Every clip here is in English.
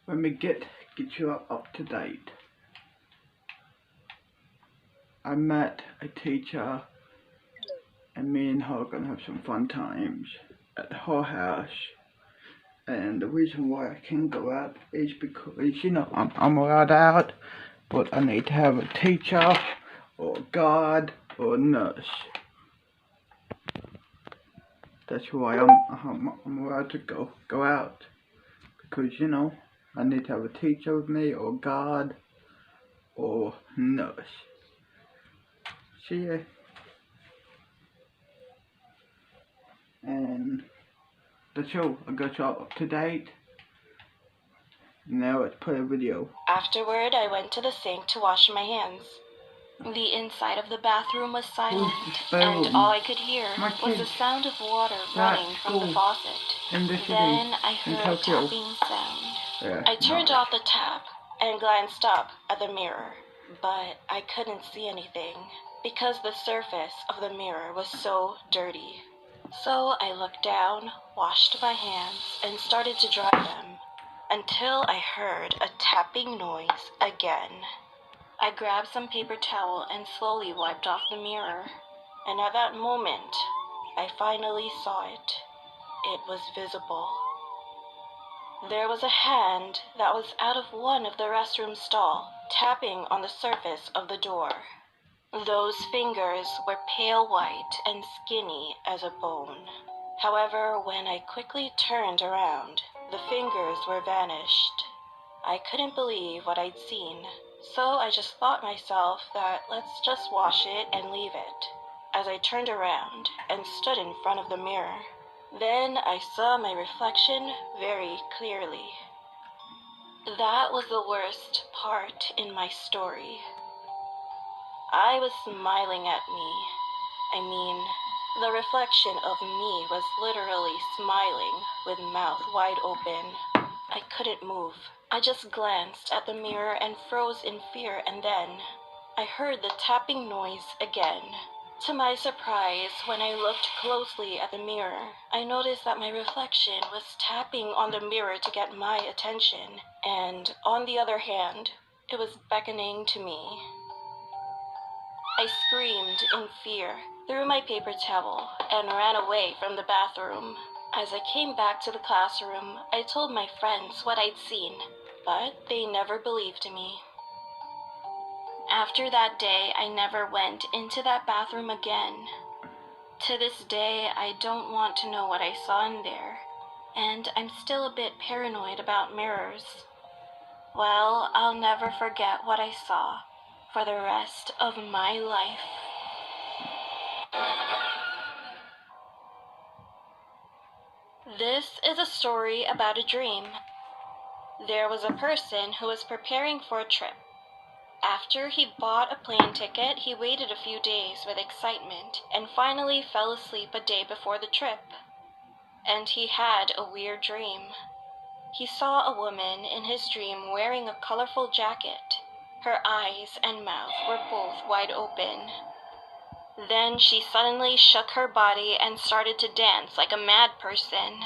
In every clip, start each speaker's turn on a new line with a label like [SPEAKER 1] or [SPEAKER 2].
[SPEAKER 1] Let me get you up to date. I met a teacher, and me and her are gonna have some fun times at her house. And the reason why I can't go out is because, you know, I'm allowed out, but I need to have a teacher, or a guard, or a nurse. That's why I'm allowed to go out. Because, you know, I need to have a teacher with me, or a guard, or nurse. See ya. And that's all. I got you up to date. Now let's play a video.
[SPEAKER 2] Afterward, I went to the sink to wash my hands. The inside of the bathroom was silent, and all I could hear was the sound of water running from the faucet. Then I heard a tapping sound. I turned off the tap and glanced up at the mirror, but I couldn't see anything because the surface of the mirror was so dirty. So I looked down, washed my hands, and started to dry them until I heard a tapping noise again. I grabbed some paper towel and slowly wiped off the mirror, and at that moment, I finally saw it. It was visible. There was a hand that was out of one of the restroom stalls, tapping on the surface of the door. Those fingers were pale white and skinny as a bone. However, when I quickly turned around, the fingers were vanished. I couldn't believe what I'd seen, so I just thought myself that let's just wash it and leave it, as I turned around and stood in front of the mirror. Then I saw my reflection very clearly. That was the worst part in my story. I was smiling at me. I mean, the reflection of me was literally smiling with mouth wide open. I couldn't move. I just glanced at the mirror and froze in fear, and then I heard the tapping noise again. To my surprise, when I looked closely at the mirror, I noticed that my reflection was tapping on the mirror to get my attention, and on the other hand, it was beckoning to me. I screamed in fear, threw my paper towel, and ran away from the bathroom. As I came back to the classroom, I told my friends what I'd seen, but they never believed me. After that day, I never went into that bathroom again. To this day, I don't want to know what I saw in there, and I'm still a bit paranoid about mirrors. Well, I'll never forget what I saw for the rest of my life. This is a story about a dream. There was a person who was preparing for a trip. After he bought a plane ticket, he waited a few days with excitement and finally fell asleep a day before the trip. And he had a weird dream. He saw a woman in his dream wearing a colorful jacket. Her eyes and mouth were both wide open. Then she suddenly shook her body and started to dance like a mad person.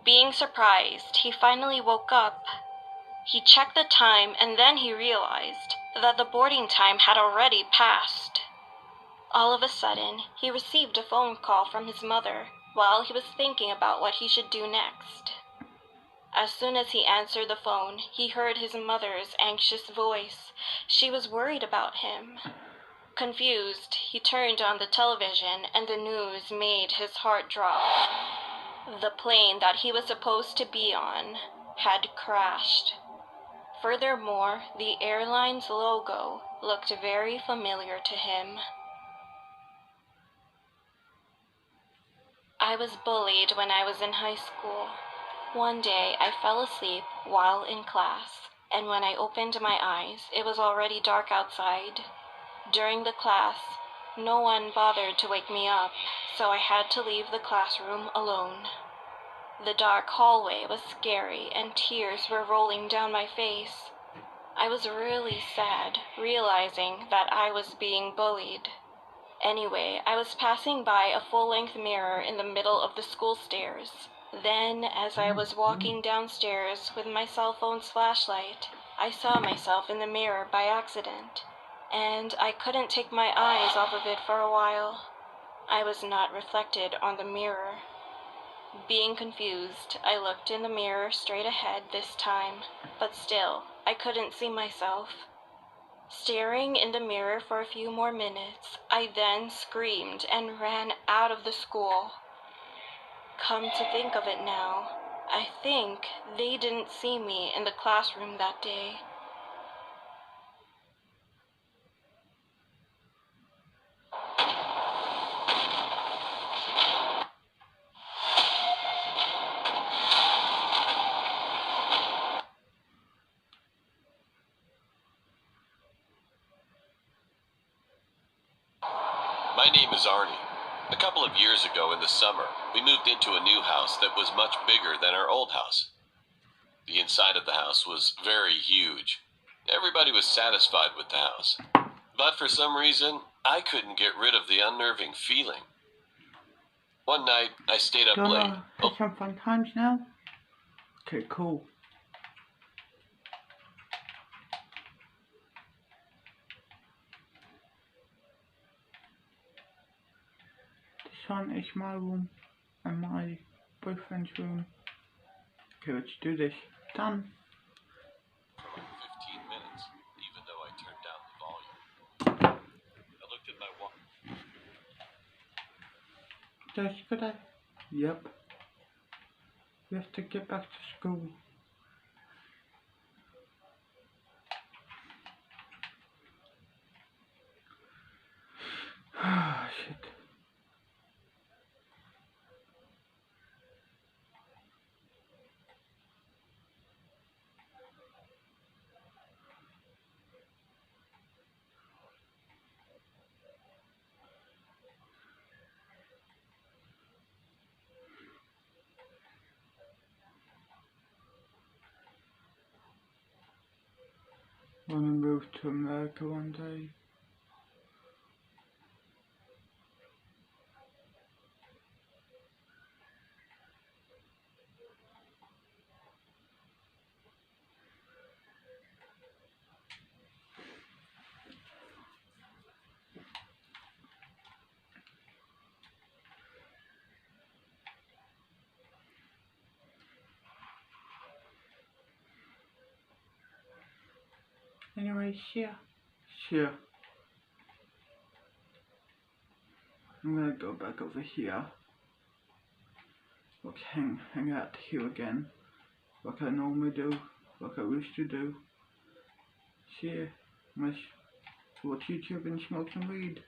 [SPEAKER 2] Being surprised, he finally woke up. He checked the time and then he realized that the boarding time had already passed. All of a sudden, he received a phone call from his mother while he was thinking about what he should do next. As soon as he answered the phone, he heard his mother's anxious voice. She was worried about him. Confused, he turned on the television and the news made his heart drop. The plane that he was supposed to be on had crashed. Furthermore, the airline's logo looked very familiar to him. I was bullied when I was in high school. One day, I fell asleep while in class, and when I opened my eyes, it was already dark outside. During the class, no one bothered to wake me up, so I had to leave the classroom alone. The dark hallway was scary and tears were rolling down my face. I was really sad, realizing that I was being bullied. Anyway, I was passing by a full-length mirror in the middle of the school stairs. Then, as I was walking downstairs with my cell phone's flashlight, I saw myself in the mirror by accident, and I couldn't take my eyes off of it for a while. I was not reflected on the mirror. Being confused, I looked in the mirror straight ahead this time, but still, I couldn't see myself. Staring in the mirror for a few more minutes, I then screamed and ran out of the school. Come to think of it now, I think they didn't see me in the classroom that day.
[SPEAKER 3] My name is Arnie. A couple of years ago in the summer, we moved into a new house that was much bigger than our old house. The inside of the house was very huge. Everybody was satisfied with the house. But for some reason, I couldn't get rid of the unnerving feeling. One night, I stayed up late.
[SPEAKER 1] Have some fun times now? Okay, cool. This one is my room and my boyfriend's room. Okay, let's do this. Done.
[SPEAKER 3] 15 minutes, even though I turned down the volume. I looked at my watch.
[SPEAKER 1] That's a good idea. Yep. We have to get back to school. Ah, shit. Wanna move to America one day? Anyway, sure. I'm gonna go back over here. Look, hang out here again. Like I normally do. Like I used to do. See, must watch YouTube and smoke some weed.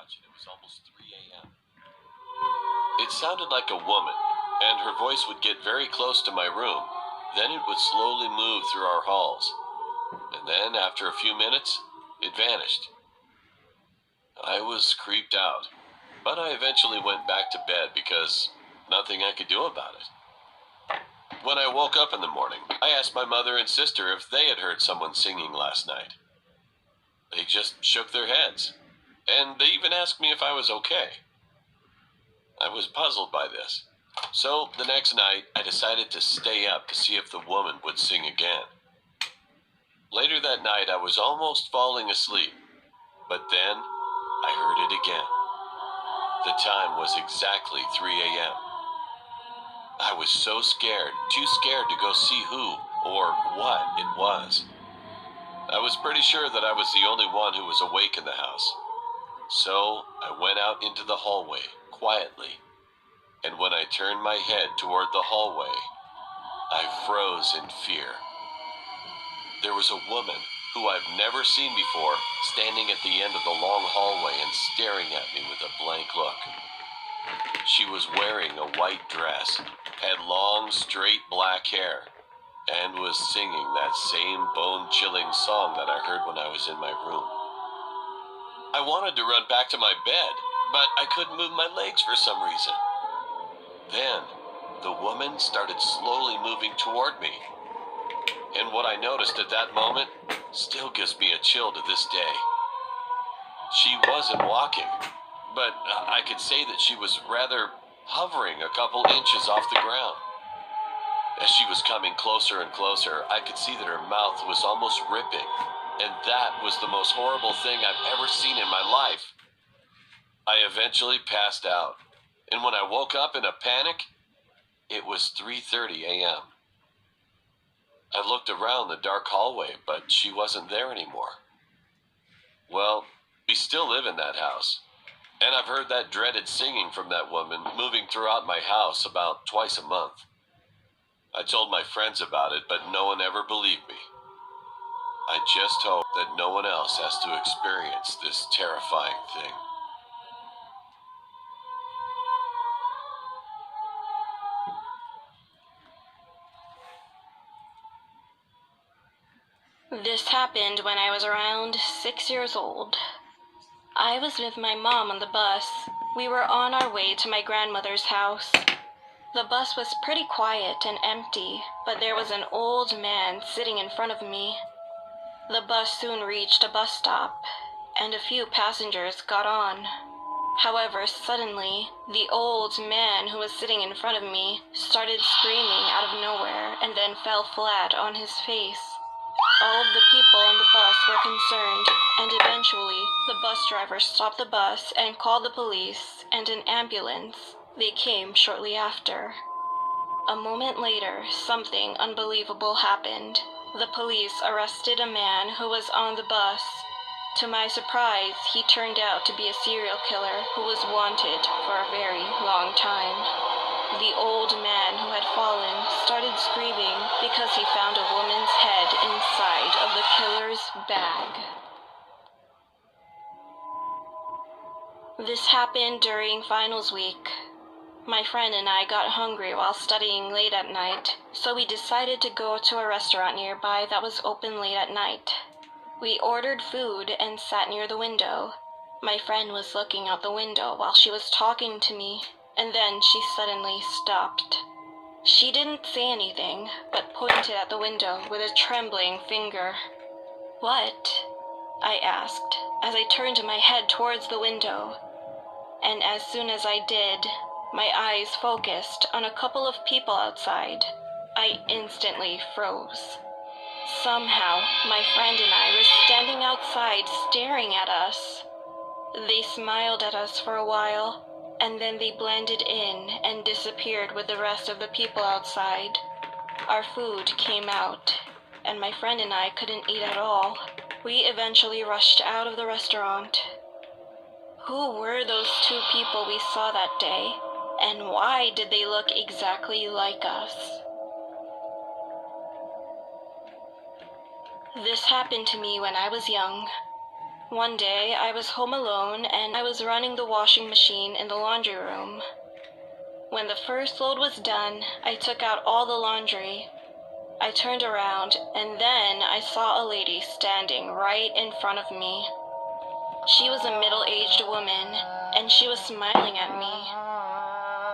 [SPEAKER 3] It was almost 3 a.m. It sounded like a woman, and her voice would get very close to my room. Then it would slowly move through our halls. And then, after a few minutes, it vanished. I was creeped out, but I eventually went back to bed because nothing I could do about it. When I woke up in the morning, I asked my mother and sister if they had heard someone singing last night. They just shook their heads, and they even asked me if I was okay. I was puzzled by this. So the next night, I decided to stay up to see if the woman would sing again. Later that night, I was almost falling asleep, but then I heard it again. The time was exactly 3 a.m. I was so scared, too scared to go see who or what it was. I was pretty sure that I was the only one who was awake in the house. So I went out into the hallway quietly, and when I turned my head toward the hallway, I froze in fear. There was a woman who I've never seen before standing at the end of the long hallway and staring at me with a blank look. She was wearing a white dress, had long, straight black hair, and was singing that same bone-chilling song that I heard when I was in my room. I wanted to run back to my bed, but I couldn't move my legs for some reason. Then, the woman started slowly moving toward me. And what I noticed at that moment still gives me a chill to this day. She wasn't walking, but I could say that she was rather hovering a couple inches off the ground. As she was coming closer and closer, I could see that her mouth was almost ripping, and that was the most horrible thing I've ever seen in my life. I eventually passed out, and when I woke up in a panic, it was 3:30 a.m. I looked around the dark hallway, but she wasn't there anymore. Well, we still live in that house, and I've heard that dreaded singing from that woman moving throughout my house about twice a month. I told my friends about it, but no one ever believed me. I just hope that no one else has to experience this terrifying thing.
[SPEAKER 2] This happened when I was around 6 years old. I was with my mom on the bus. We were on our way to my grandmother's house. The bus was pretty quiet and empty, but there was an old man sitting in front of me. The bus soon reached a bus stop, and a few passengers got on. However, suddenly, the old man who was sitting in front of me started screaming out of nowhere and then fell flat on his face. All of the people on the bus were concerned, and eventually, the bus driver stopped the bus and called the police and an ambulance. They came shortly after. A moment later, something unbelievable happened. The police arrested a man who was on the bus. To my surprise, he turned out to be a serial killer who was wanted for a very long time. The old man who had fallen started screaming because he found a woman's head inside of the killer's bag. This happened during finals week. My friend and I got hungry while studying late at night, so we decided to go to a restaurant nearby that was open late at night. We ordered food and sat near the window. My friend was looking out the window while she was talking to me, and then she suddenly stopped. She didn't say anything, but pointed at the window with a trembling finger. "What?" I asked, as I turned my head towards the window. And as soon as I did, my eyes focused on a couple of people outside. I instantly froze. Somehow, my friend and I were standing outside staring at us. They smiled at us for a while, and then they blended in and disappeared with the rest of the people outside. Our food came out, and my friend and I couldn't eat at all. We eventually rushed out of the restaurant. Who were those two people we saw that day, and why did they look exactly like us? This happened to me when I was young. One day, I was home alone and I was running the washing machine in the laundry room. When the first load was done, I took out all the laundry. I turned around, and then I saw a lady standing right in front of me. She was a middle-aged woman, and she was smiling at me.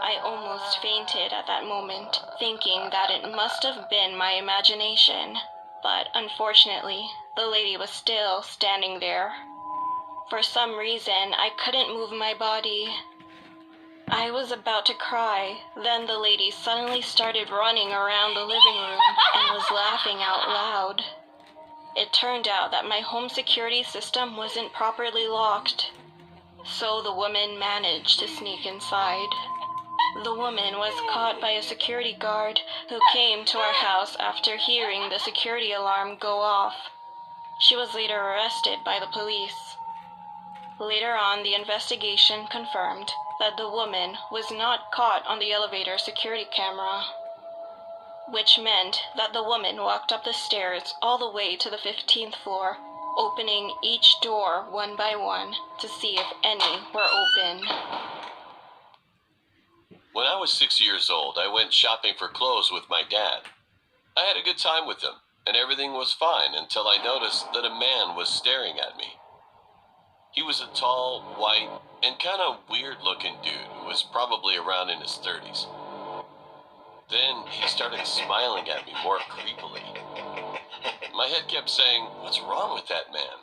[SPEAKER 2] I almost fainted at that moment, thinking that it must have been my imagination, but unfortunately, the lady was still standing there. For some reason, I couldn't move my body. I was about to cry, then the lady suddenly started running around the living room and was laughing out loud. It turned out that my home security system wasn't properly locked, so the woman managed to sneak inside. The woman was caught by a security guard who came to our house after hearing the security alarm go off. She was later arrested by the police. Later on, the investigation confirmed that the woman was not caught on the elevator security camera, which meant that the woman walked up the stairs all the way to the 15th floor, opening each door one by one to see if any were open.
[SPEAKER 3] When I was 6 years old, I went shopping for clothes with my dad. I had a good time with him, and everything was fine until I noticed that a man was staring at me. He was a tall, white, and kind of weird-looking dude who was probably around in his 30s. Then he started smiling at me more creepily. My head kept saying, "What's wrong with that man?"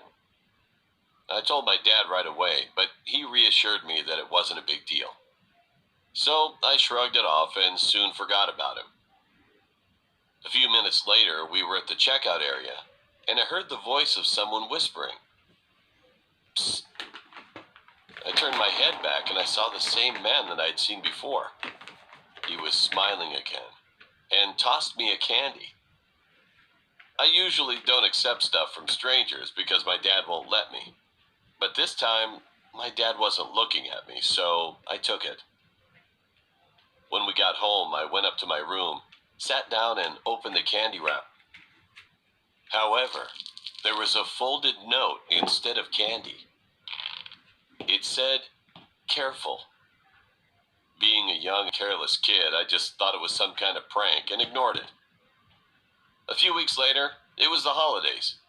[SPEAKER 3] I told my dad right away, but he reassured me that it wasn't a big deal. So I shrugged it off and soon forgot about him. A few minutes later, we were at the checkout area, and I heard the voice of someone whispering. Psst. I turned my head back and I saw the same man that I'd seen before. He was smiling again and tossed me a candy. I usually don't accept stuff from strangers because my dad won't let me. But this time, my dad wasn't looking at me, so I took it. When we got home, I went up to my room, sat down, and opened the candy wrap. However, there was a folded note instead of candy. It said, "Careful." Being a young, careless kid, I just thought it was some kind of prank and ignored it. A few weeks later, it was the holidays,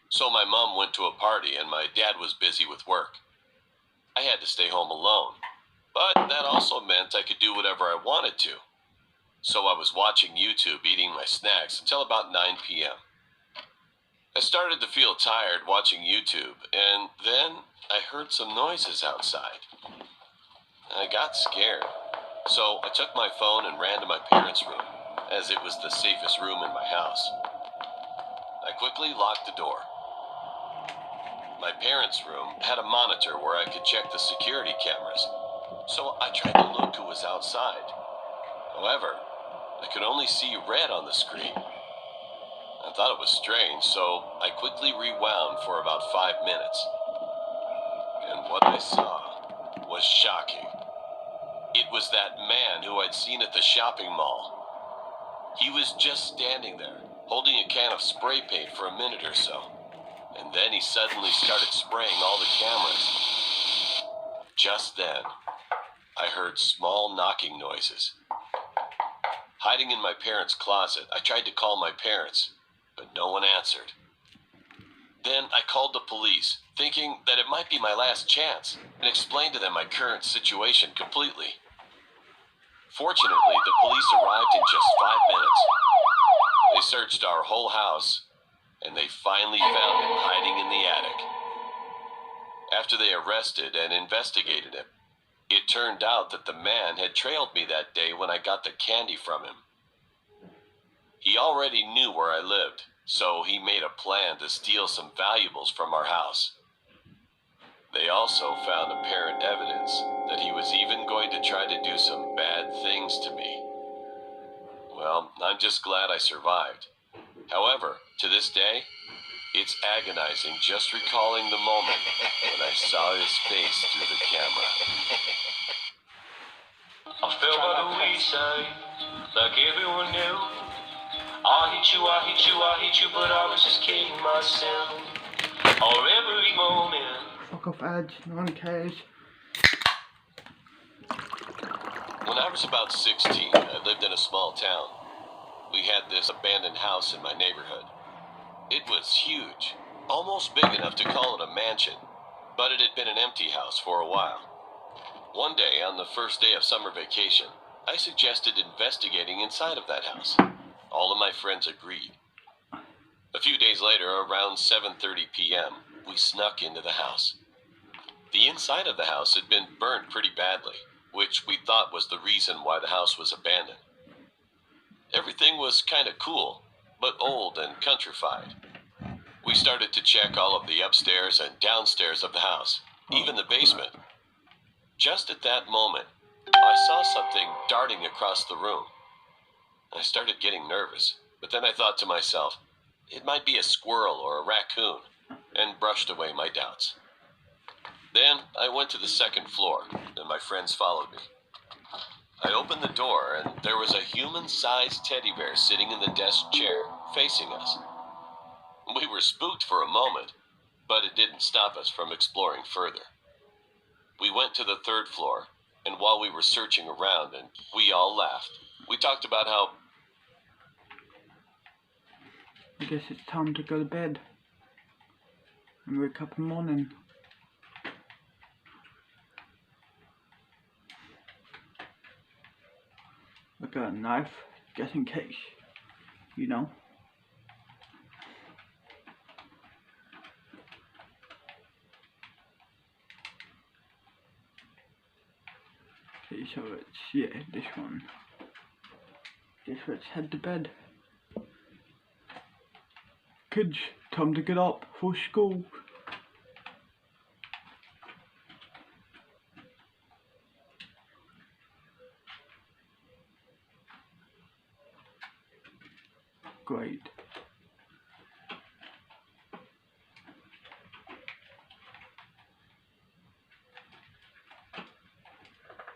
[SPEAKER 3] so my mom went to a party and my dad was busy with work. I had to stay home alone, but that also meant I could do whatever I wanted to. So I was watching YouTube eating my snacks until about 9 p.m. I started to feel tired watching YouTube, and then I heard some noises outside. I got scared, so I took my phone and ran to my parents' room, as it was the safest room in my house. I quickly locked the door. My parents' room had a monitor where I could check the security cameras, so I tried to look who was outside. However, I could only see red on the screen. I thought it was strange, so I quickly rewound for about 5 minutes. And what I saw was shocking. It was that man who I'd seen at the shopping mall. He was just standing there, holding a can of spray paint for a minute or so. And then he suddenly started spraying all the cameras. Just then, I heard small knocking noises. Hiding in my parents' closet, I tried to call my parents, but no one answered. Then I called the police, thinking that it might be my last chance, and explained to them my current situation completely. Fortunately, the police arrived in just 5 minutes. They searched our whole house, and they finally found him hiding in the attic. After they arrested and investigated him, it turned out that the man had trailed me that day when I got the candy from him. He already knew where I lived, so he made a plan to steal some valuables from our house. They also found apparent evidence that he was even going to try to do some bad things to me. Well, I'm just glad I survived. However, to this day, it's agonizing just recalling the moment when I saw his face through the camera.
[SPEAKER 4] I fell by the wayside, like everyone knew. I hit you, but I was just kidding myself. Or every moment.
[SPEAKER 1] Fuck off ads, no one cares.
[SPEAKER 3] When I was about 16, I lived in a small town. We had this abandoned house in my neighborhood. It was huge, almost big enough to call it a mansion, but it had been an empty house for a while. One day, on the first day of summer vacation, I suggested investigating inside of that house. All of my friends agreed. A few days later, around 7:30 p.m., we snuck into the house. The inside of the house had been burnt pretty badly, which we thought was the reason why the house was abandoned. Everything was kind of cool, but old and countrified. We started to check all of the upstairs and downstairs of the house, even the basement. Just at that moment, I saw something darting across the room. I started getting nervous, but then I thought to myself, it might be a squirrel or a raccoon, and brushed away my doubts. Then I went to the second floor, and my friends followed me. I opened the door, and there was a human-sized teddy bear sitting in the desk chair, facing us. We were spooked for a moment, but it didn't stop us from exploring further. We went to the third floor, and while we were searching around, and we all laughed, we talked about how...
[SPEAKER 1] I guess it's time to go to bed and wake up in the morning. I got a knife, just in case, you know. Okay, so it's, yeah, this one. Guess let's head to bed. Kids, time to get up for school. Great.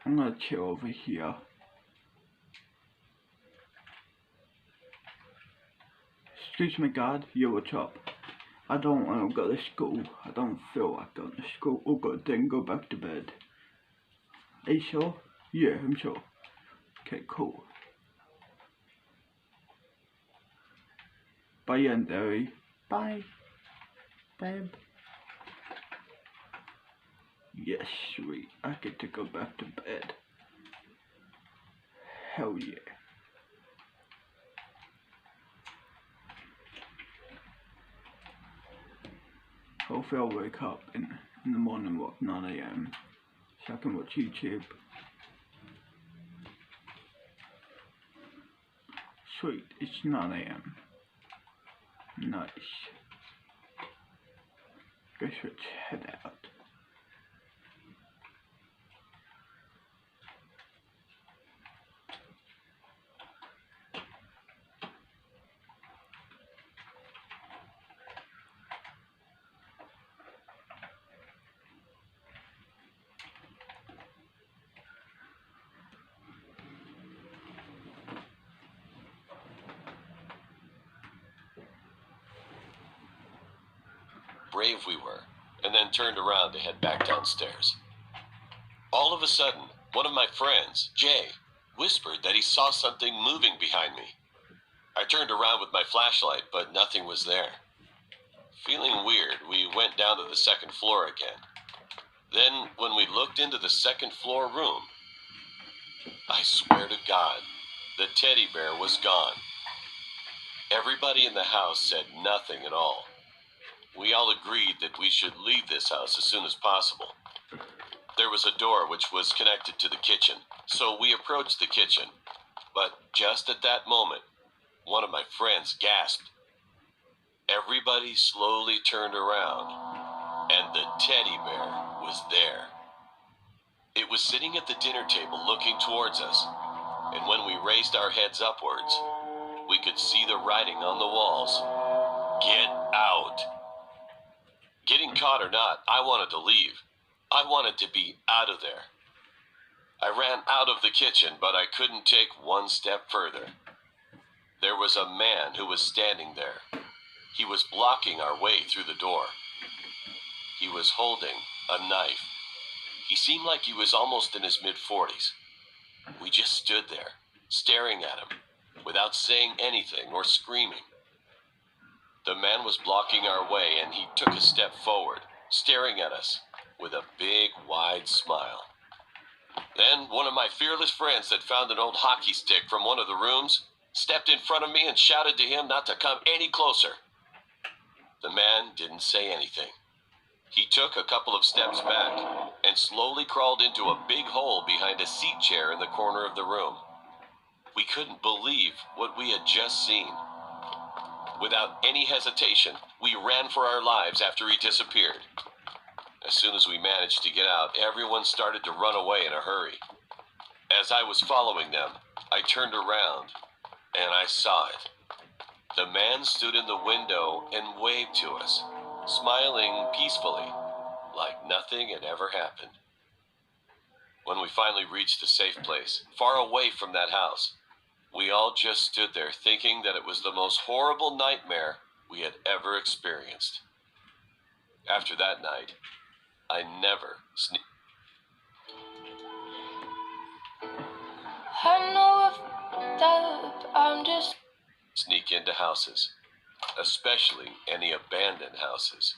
[SPEAKER 1] I'm gonna chill over here. Excuse me, guard. Yeah, what's up? I don't want to go to school. I don't feel like going to school. Oh god, then go back to bed. Are you sure? Yeah, I'm sure. Okay, cool. Bye, yandere. Bye, babe. Yes, sweet. I get to go back to bed. Hell yeah. Hopefully I'll wake up in the morning, what, 9 AM, so I can watch YouTube. Sweet, it's 9 AM. Nice. Guess let's head out.
[SPEAKER 3] Brave we were, and then turned around to head back downstairs. All of a sudden, one of my friends, Jay, whispered that he saw something moving behind me. I turned around with my flashlight, but nothing was there. Feeling weird, we went down to the second floor again. Then, when we looked into the second floor room, I swear to God, the teddy bear was gone. Everybody in the house said nothing at all. We all agreed that we should leave this house as soon as possible. There was a door which was connected to the kitchen, so we approached the kitchen. But just at that moment, one of my friends gasped. Everybody slowly turned around, and the teddy bear was there. It was sitting at the dinner table looking towards us, and when we raised our heads upwards, we could see the writing on the walls. Get out. Getting caught or not, I wanted to leave. I wanted to be out of there. I ran out of the kitchen, but I couldn't take one step further. There was a man who was standing there. He was blocking our way through the door. He was holding a knife. He seemed like he was almost in his mid-40s. We just stood there, staring at him, without saying anything or screaming. The man was blocking our way, and he took a step forward, staring at us with a big, wide smile. Then one of my fearless friends that found an old hockey stick from one of the rooms stepped in front of me and shouted to him not to come any closer. The man didn't say anything. He took a couple of steps back and slowly crawled into a big hole behind a seat chair in the corner of the room. We couldn't believe what we had just seen. Without any hesitation, we ran for our lives after he disappeared. As soon as we managed to get out, everyone started to run away in a hurry. As I was following them, I turned around, and I saw it. The man stood in the window and waved to us, smiling peacefully, like nothing had ever happened. When we finally reached a safe place, far away from that house, we all just stood there thinking that it was the most horrible nightmare we had ever experienced. After that night, I never
[SPEAKER 2] I know that I'm just
[SPEAKER 3] sneak into houses, especially any abandoned houses.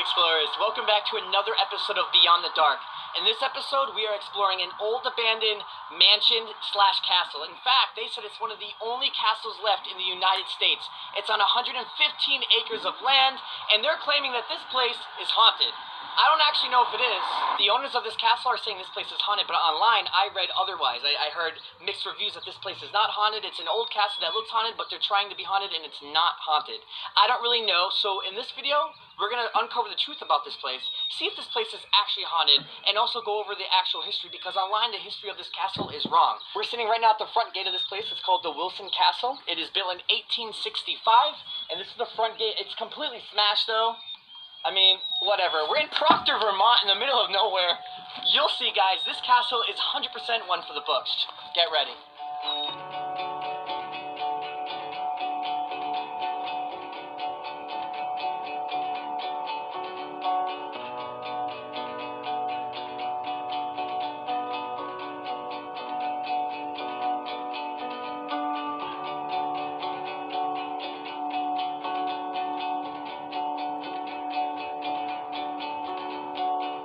[SPEAKER 5] Explorers, welcome back to another episode of Beyond the Dark. In this episode, we are exploring an old abandoned mansion slash castle. In fact, they said it's one of the only castles left in the United States. It's on 115 acres of land, and they're claiming that this place is haunted. I don't actually know if it is. The owners of this castle are saying this place is haunted, but online I read otherwise. I heard mixed reviews that this place is not haunted. It's an old castle that looks haunted, but they're trying to be haunted, and it's not haunted. I don't really know, so in this video, we're going to uncover the truth about this place, see if this place is actually haunted, and also go over the actual history, because online the history of this castle is wrong. We're sitting right now at the front gate of this place. It's called the Wilson Castle. It is built in 1865, and this is the front gate. It's completely smashed, though. I mean, whatever. We're in Proctor, Vermont, in the middle of nowhere. You'll see, guys, this castle is 100% one for the books. Get ready.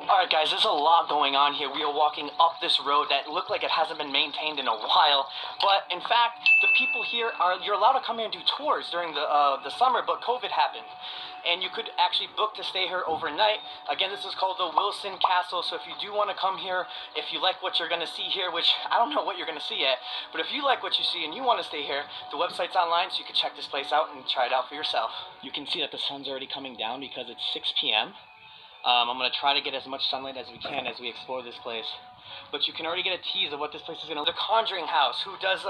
[SPEAKER 5] Alright guys, there's a lot going on here. We are walking up this road that looked like it hasn't been maintained in a while. But in fact, the people here you're allowed to come here and do tours during the summer, but COVID happened. And you could actually book to stay here overnight. Again, this is called the Wilson Castle, so if you do want to come here, if you like what you're going to see here, which I don't know what you're going to see yet, but if you like what you see and you want to stay here, the website's online, so you can check this place out and try it out for yourself. You can see that the sun's already coming down because it's 6 p.m. I'm going to try to get as much sunlight as we can as we explore this place. But you can already get a tease of what this place is going to look like. The Conjuring House, who does,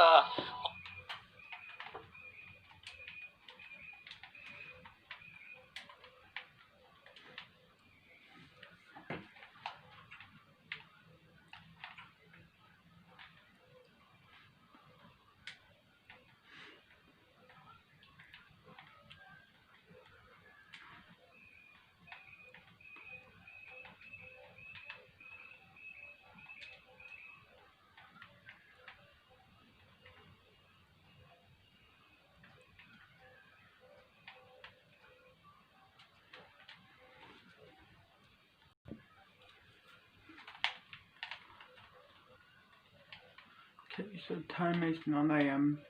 [SPEAKER 1] Okay, so time is 9 AM.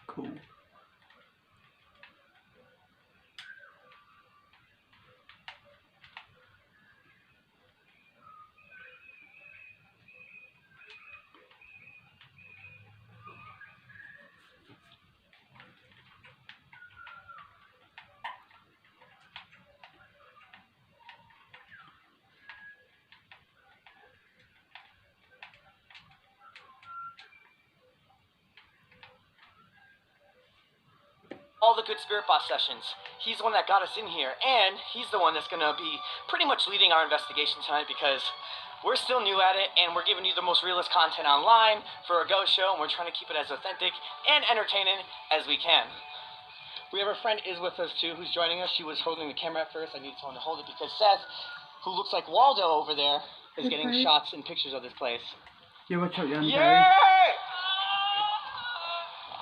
[SPEAKER 1] Cool.
[SPEAKER 5] all the good Spirit Boss sessions. He's the one that got us in here, and he's the one that's going to be pretty much leading our investigation tonight, because we're still new at it, and we're giving you the most realist content online for a ghost show, and we're trying to keep it as authentic and entertaining as we can. We have our friend Iz with us too, who's joining us. She was holding the camera at first. I needed someone to hold it because Seth, who looks like Waldo over there, is getting shots and pictures of this place.
[SPEAKER 1] Yeah, what's up, yandere?
[SPEAKER 5] Yeah!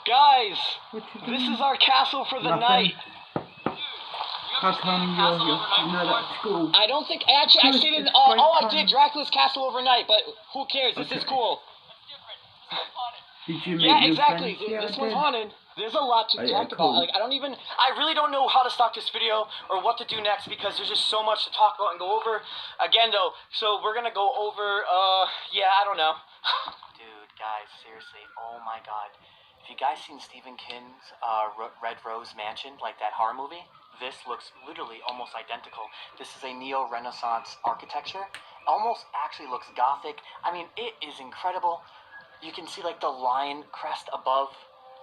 [SPEAKER 5] Guys, this is our castle for the night.
[SPEAKER 1] How come you're not at school?
[SPEAKER 5] I don't think, actually, I stayed in, I did Dracula's castle overnight, but who cares? This is cool.
[SPEAKER 1] Did you meet new
[SPEAKER 5] exactly.
[SPEAKER 1] friends? Yeah,
[SPEAKER 5] this one's haunted. There's a lot to talk
[SPEAKER 1] cool.
[SPEAKER 5] about. Like, I really don't know how to start this video or what to do next, because there's just so much to talk about and go over. Again, though, so we're gonna go over, yeah, I don't know. Dude, guys, seriously, oh my god. Have you guys seen Stephen King's Red Rose Mansion, like that horror movie? This looks literally almost identical. This is a neo-Renaissance architecture. Almost actually looks gothic. I mean, it is incredible. You can see like the lion crest above.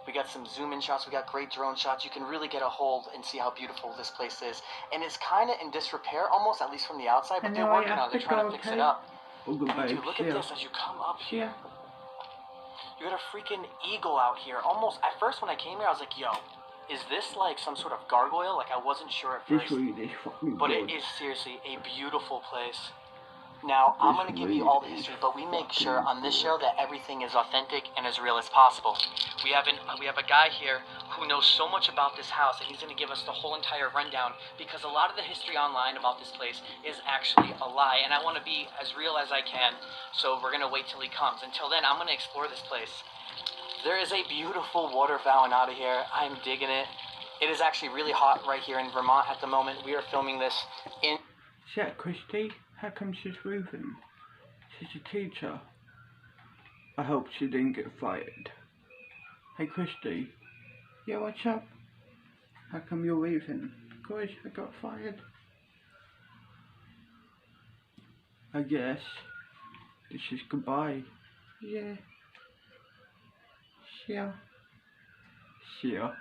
[SPEAKER 5] We got some zoom-in shots. We got great drone shots. You can really get a hold and see how beautiful this place is. And it's kind of in disrepair, almost, at least from the outside. But they're working on it. They're trying to fix it up. Dude, look at this as you come up here. You got a freaking eagle out here. Almost, at first when I came here, I was like, yo, is this like some sort of gargoyle? Like, I wasn't sure at first. But it is seriously a beautiful place. Now, I'm going to give you all the history, but we make sure on this show that everything is authentic and as real as possible. We have a guy here who knows so much about this house, and he's going to give us the whole entire rundown, because a lot of the history online about this place is actually a lie, and I want to be as real as I can, so we're going to wait till he comes. Until then, I'm going to explore this place. There is a beautiful water fountain out of here. I'm digging it. It is actually really hot right here in Vermont at the moment. We are filming this in...
[SPEAKER 1] Is that Christy? How come she's moving? She's a teacher. I hope she didn't get fired. Hey Christy. Yeah, what's up? How come you're leaving? Because I got fired. I guess this is goodbye. Yeah. Sure. Sure.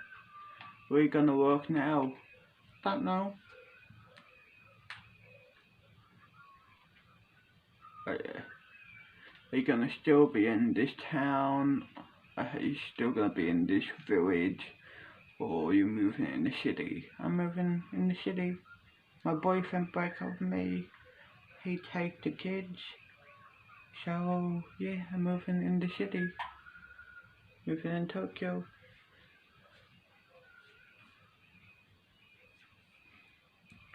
[SPEAKER 1] Where you gonna work now? Don't know. Oh yeah. Are you gonna still be in this town? Are you still gonna be in this village? Or are you moving in the city? I'm moving in the city. My boyfriend broke up with me. He take the kids. So yeah, I'm moving in the city. Moving in Tokyo.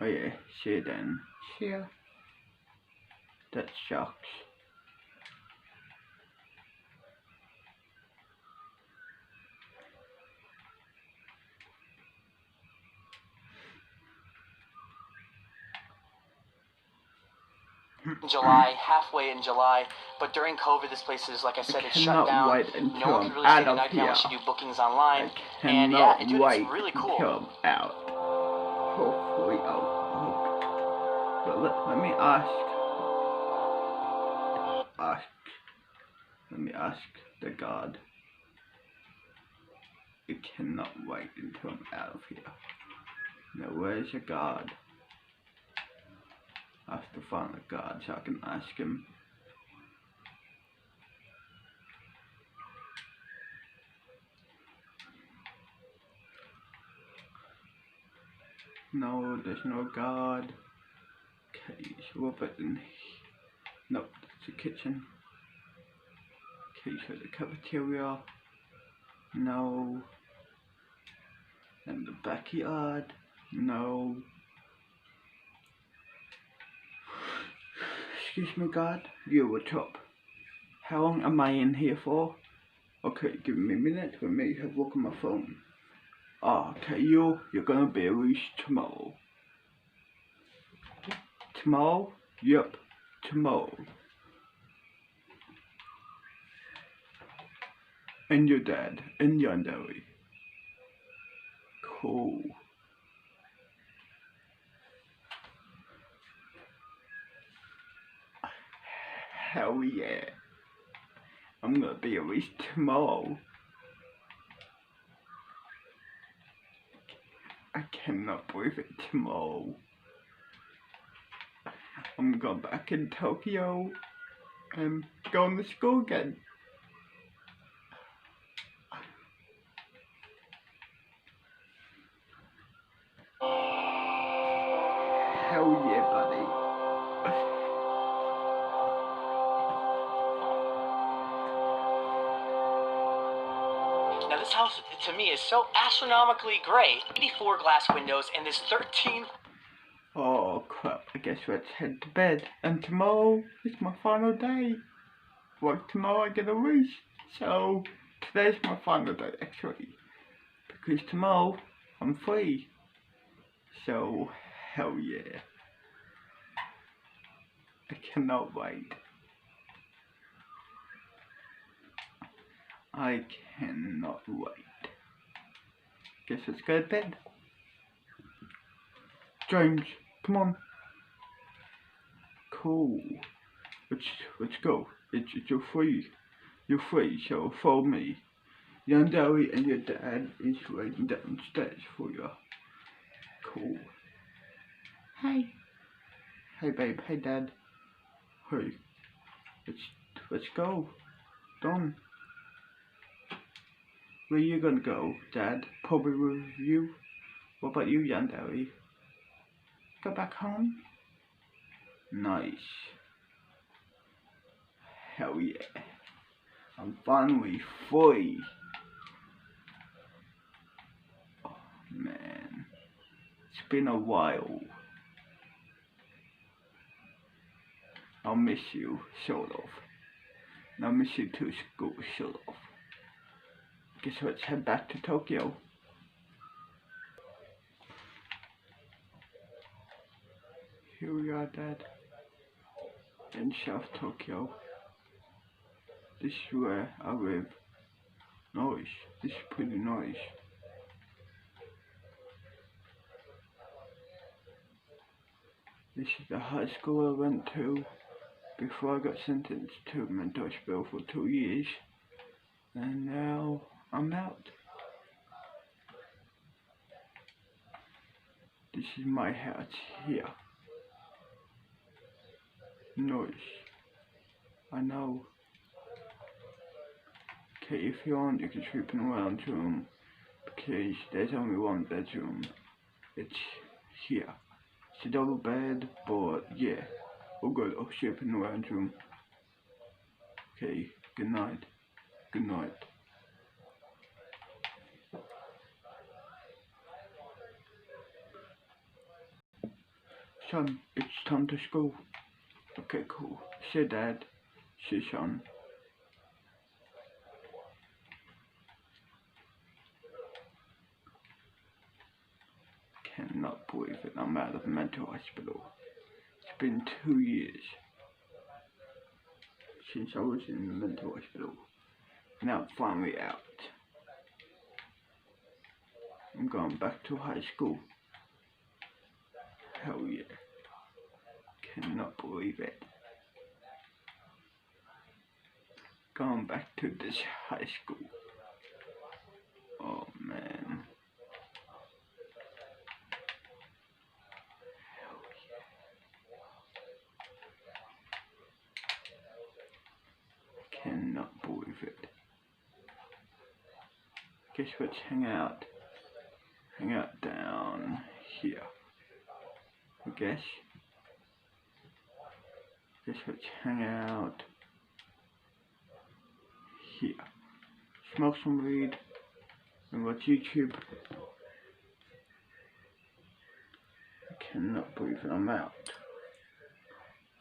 [SPEAKER 1] Oh yeah, see you then. See ya. That sucks.
[SPEAKER 5] July, halfway in July, but during COVID, this place is, like I said, it's shut down. No one can really stay the night now unless you do bookings online. And yeah, dude, it's really cool.
[SPEAKER 1] Come out. Hopefully out. But let me let me ask the God. I cannot wait until I'm out of here. Now where's the God? I have to find a God so I can ask him. No, there's no God. Okay, so we'll put in here. Nope, that's the kitchen. Okay, so the cafeteria. No. And the backyard. No. Excuse me, God, you're a top. How long am I in here for? Okay, give me a minute. Let me have a look on my phone. Okay, you're gonna be released tomorrow. Tomorrow? Yep, tomorrow. And your dad, and yandere. Cool. Hell yeah. I'm gonna be released tomorrow. I cannot believe it, tomorrow. I'm going back in Tokyo and going to school again. Hell yeah, buddy.
[SPEAKER 5] Now this house, to me, is so astronomically great. 84 glass windows and this 13...
[SPEAKER 1] Oh crap, I guess let's head to bed. And tomorrow is my final day. Like tomorrow I get a wish. So today's my final day actually. Because tomorrow I'm free. So hell yeah. I cannot wait. I cannot wait. Guess let's go to bed. James, come on. Cool. Let's go. You're free. You're free, so follow me. Yandere and your dad is waiting downstairs for you. Cool. Hey. Hey babe, hey dad. Hey. Let's go. Done. Where you gonna go, Dad? Probably with you. What about you, yandere? Go back home? Nice. Hell yeah. I'm finally free. Oh man. It's been a while. I'll miss you, sort of. And I'll miss you to school, sort of. Guess let's head back to Tokyo. Here we are, Dad. In South Tokyo. This is where I live. Nice. This is pretty nice. This is the high school I went to before I got sentenced to a mental hospital for 2 years. And now I'm out. This is my house here. Nice. I know. Okay, if you want, you can sleep in the lounge room, because there's only one bedroom. It's here. It's a double bed, but yeah. Oh good, I'll sleep in the lounge room. Okay, good night. Good night. Son, it's time to school. Okay, cool. Say Dad. Say Son. Cannot believe it, I'm out of mental hospital. It's been 2 years since I was in the mental hospital. Now I'm finally out. I'm going back to high school. Hell yeah. Cannot believe it. Going back to this high school. Oh man. Cannot believe it. Guess let's hang out. Hang out down here. I guess. Guess let's hang out here. Smoke some weed and watch YouTube. I cannot believe it, I'm out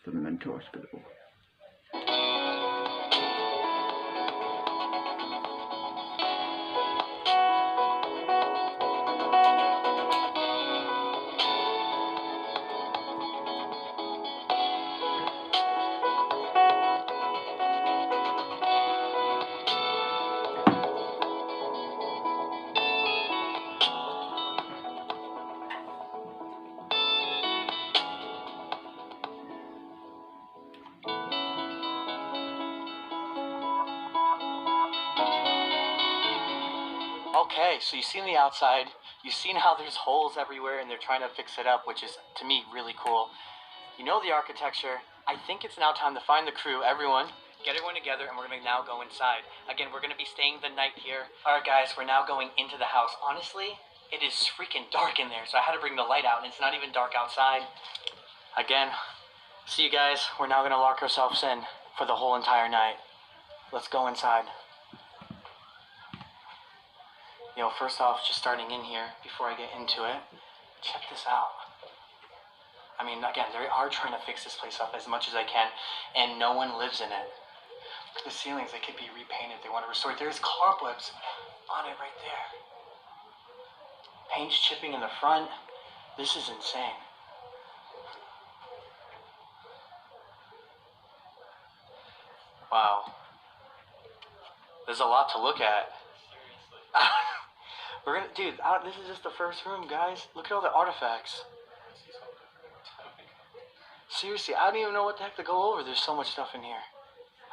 [SPEAKER 1] from the mental hospital.
[SPEAKER 5] Okay, so you've seen the outside, you've seen how there's holes everywhere and they're trying to fix it up, which is, to me, really cool. You know the architecture. I think it's now time to find the crew. Everyone, get everyone together and we're going to now go inside. Again, we're going to be staying the night here. Alright guys, we're now going into the house. Honestly, it is freaking dark in there, so I had to bring the light out and it's not even dark outside. Again, see you guys. We're now going to lock ourselves in for the whole entire night. Let's go inside. You know, first off, just starting in here, before I get into it, check this out. I mean, again, they are trying to fix this place up as much as I can, and no one lives in it. Look at the ceilings, they could be repainted, they want to restore it. There's cobwebs on it right there. Paint's chipping in the front. This is insane. Wow. There's a lot to look at. We're gonna, dude, this is just the first room, guys. Look at all the artifacts. Seriously, I don't even know what the heck to go over. There's so much stuff in here.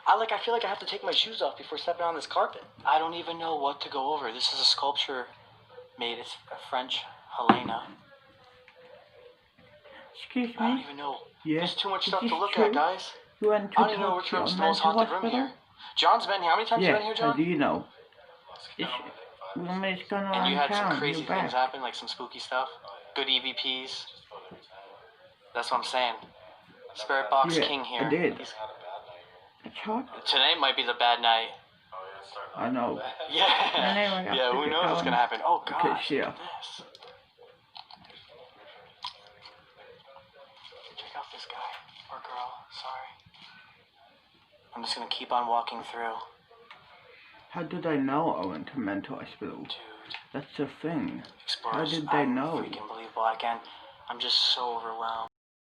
[SPEAKER 5] I feel like I have to take my shoes off before stepping on this carpet. I don't even know what to go over. This is a sculpture made, it's a French Helena.
[SPEAKER 1] Excuse me?
[SPEAKER 5] I don't even know.
[SPEAKER 1] Yeah.
[SPEAKER 5] There's too much stuff to look at, guys.
[SPEAKER 1] You went to
[SPEAKER 5] I don't even know which room's the most haunted room here. John's been here. How many times you been here, John?
[SPEAKER 1] How do you know? It's gone around
[SPEAKER 5] and you had
[SPEAKER 1] town.
[SPEAKER 5] some crazy things happen, like some spooky stuff. Good EVPs. That's what I'm saying. Spirit Box King here.
[SPEAKER 1] I did. Chocolate.
[SPEAKER 5] Today might be the bad night.
[SPEAKER 1] I know.
[SPEAKER 5] Yeah.
[SPEAKER 1] Anyway,
[SPEAKER 5] yeah, who knows what's gonna happen? Oh gosh,
[SPEAKER 1] okay,
[SPEAKER 5] look at this. Check out this guy. Or girl, sorry. I'm just gonna keep on walking through.
[SPEAKER 1] How did they know I went to mental hospital?
[SPEAKER 5] Dude.
[SPEAKER 1] That's the thing.
[SPEAKER 5] Explorers,
[SPEAKER 1] How did they know?
[SPEAKER 5] Freaking believable. I'm just so overwhelmed.